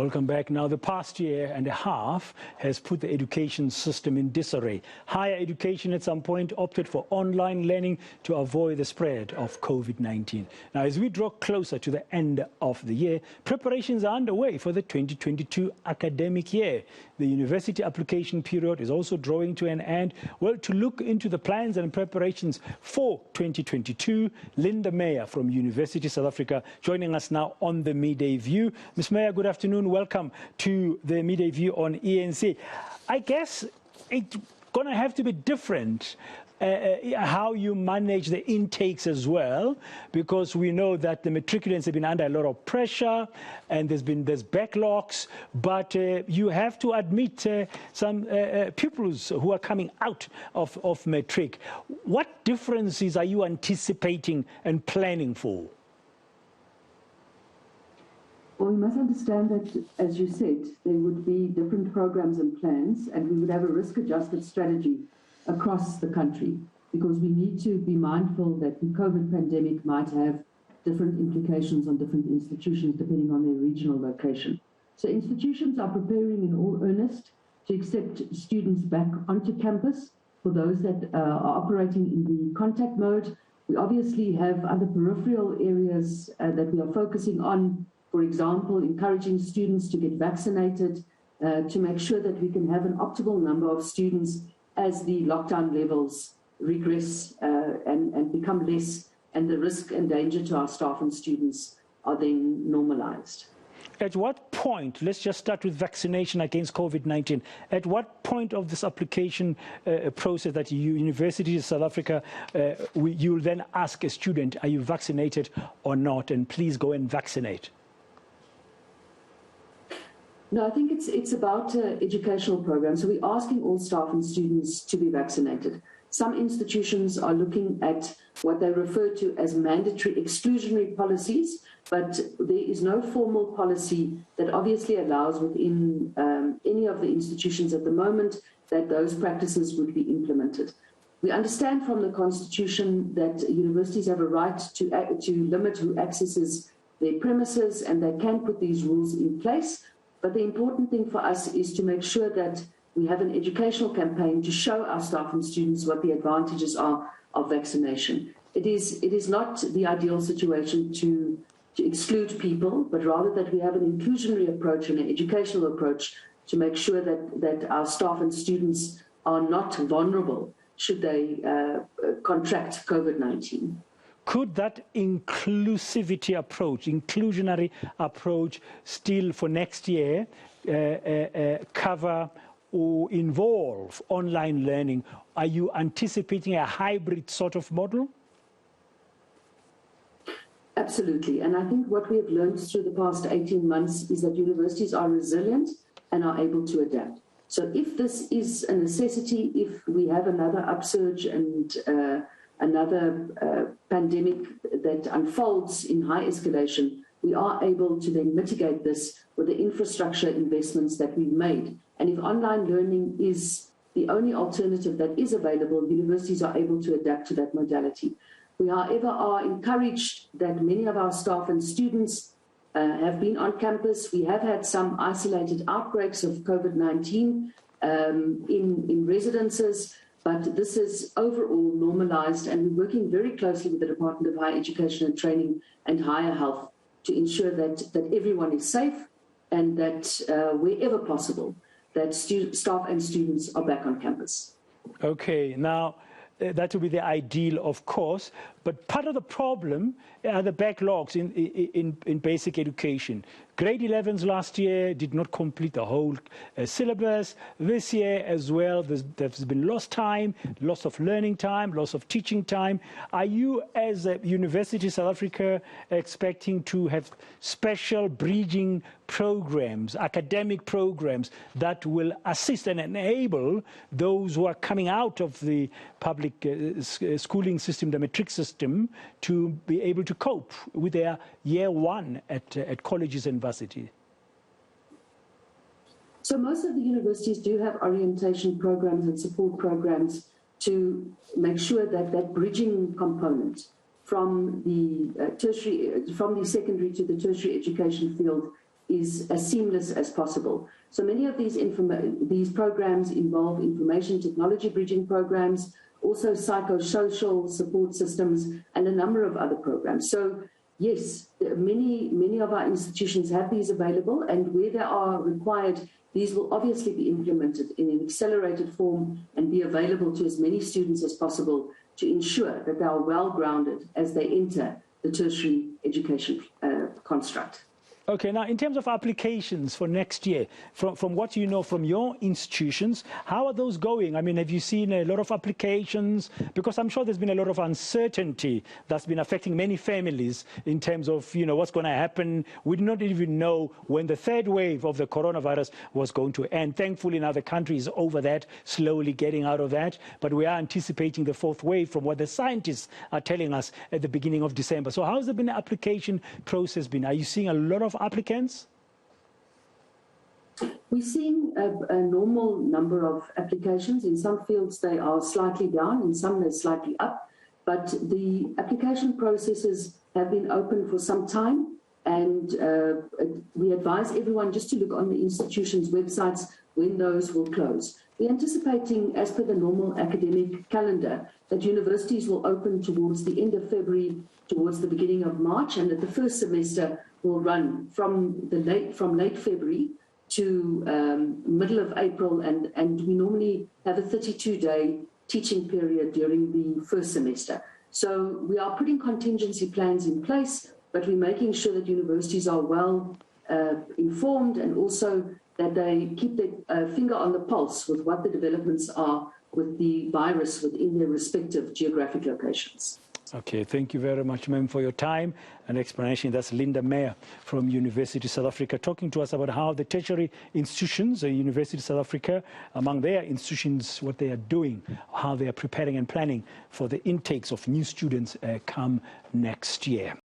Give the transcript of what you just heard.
Welcome back. Now, the past year and a half has put the education system in disarray. Higher education at some point opted for online learning to avoid the spread of COVID-19. Now, as we draw closer to the end of the year, preparations are underway for the 2022 academic year. The university application period is also drawing to an end. Well, to look into the plans and preparations for 2022, Linda Meyer from University South Africa joining us now on the Midday View. Ms. Meyer, good afternoon. Welcome to the Midday View on ENC. I guess it's going to have to be different how you manage the intakes as well, because we know that the matriculants have been under a lot of pressure and there's backlogs, but you have to admit some pupils who are coming out of matric. What differences are you anticipating and planning for? Well, we must understand that, as you said, there would be different programs and plans, and we would have a risk-adjusted strategy across the country, because we need to be mindful that the COVID pandemic might have different implications on different institutions depending on their regional location. So institutions are preparing in all earnest to accept students back onto campus. For those that are operating in the contact mode, we obviously have other peripheral areas that we are focusing on. For example, encouraging students to get vaccinated to make sure that we can have an optimal number of students as the lockdown levels regress and become less, and the risk and danger to our staff and students are then normalized. At what point, let's just start with vaccination against COVID-19, at what point of this application process that University of South Africa, you'll then ask a student, are you vaccinated or not, and please go and vaccinate? No, I think it's about educational programs. So we're asking all staff and students to be vaccinated. Some institutions are looking at what they refer to as mandatory exclusionary policies, but there is no formal policy that obviously allows within any of the institutions at the moment that those practices would be implemented. We understand from the Constitution that universities have a right to limit who accesses their premises, and they can put these rules in place. But the important thing for us is to make sure that we have an educational campaign to show our staff and students what the advantages are of vaccination. It is not the ideal situation to exclude people, but rather that we have an inclusionary approach and an educational approach to make sure that our staff and students are not vulnerable should they contract COVID-19. Could that inclusivity approach, inclusionary approach, still for next year cover or involve online learning? Are you anticipating a hybrid sort of model? Absolutely. And I think what we have learned through the past 18 months is that universities are resilient and are able to adapt. So if this is a necessity, if we have another upsurge and another pandemic that unfolds in high escalation, we are able to then mitigate this with the infrastructure investments that we've made. And if online learning is the only alternative that is available, universities are able to adapt to that modality. We, however, are encouraged that many of our staff and students have been on campus. We have had some isolated outbreaks of COVID-19 in residences, but this is overall normalized, and we're working very closely with the Department of Higher Education and Training and Higher Health to ensure that everyone is safe and that wherever possible, that staff and students are back on campus. Okay, now that would be the ideal, of course, but part of the problem are the backlogs in basic education. Grade 11s last year did not complete the whole syllabus. This year as well, there's been lost time, loss of learning time, loss of teaching time. Are you, as a University of South Africa, expecting to have special bridging programs, academic programs that will assist and enable those who are coming out of the public schooling system, the matric system, to be able to cope with their year one at colleges and universities? So most of the universities do have orientation programs and support programs to make sure that that bridging component from the secondary to the tertiary education field is as seamless as possible. So many of these programs involve information technology bridging programs, also psychosocial support systems, and a number of other programs. So yes, many of our institutions have these available, and where they are required, these will obviously be implemented in an accelerated form and be available to as many students as possible to ensure that they are well grounded as they enter the tertiary education construct. Okay, now in terms of applications for next year, from what you know from your institutions, how are those going? I mean, have you seen a lot of applications? Because I'm sure there's been a lot of uncertainty that's been affecting many families in terms of, what's going to happen. We do not even know when the third wave of the coronavirus was going to end. Thankfully, now the country is over that, slowly getting out of that. But we are anticipating the fourth wave from what the scientists are telling us at the beginning of December. So how's the application process been? Are you seeing a lot of applicants? We're seeing a normal number of applications. In some fields, they are slightly down, in some they're slightly up. But the application processes have been open for some time, and we advise everyone just to look on the institution's websites when those will close. We're anticipating, as per the normal academic calendar, that universities will open towards the end of February, towards the beginning of March, and that the first semester will run from late February to middle of April, and we normally have a 32-day teaching period during the first semester. So we are putting contingency plans in place, but we're making sure that universities are well informed, and also that they keep their finger on the pulse with what the developments are with the virus within their respective geographic locations. Okay, thank you very much, ma'am, for your time and explanation. That's Linda Meyer from University of South Africa, talking to us about how the tertiary institutions, the University of South Africa, among their institutions, what they are doing, how they are preparing and planning for the intakes of new students come next year.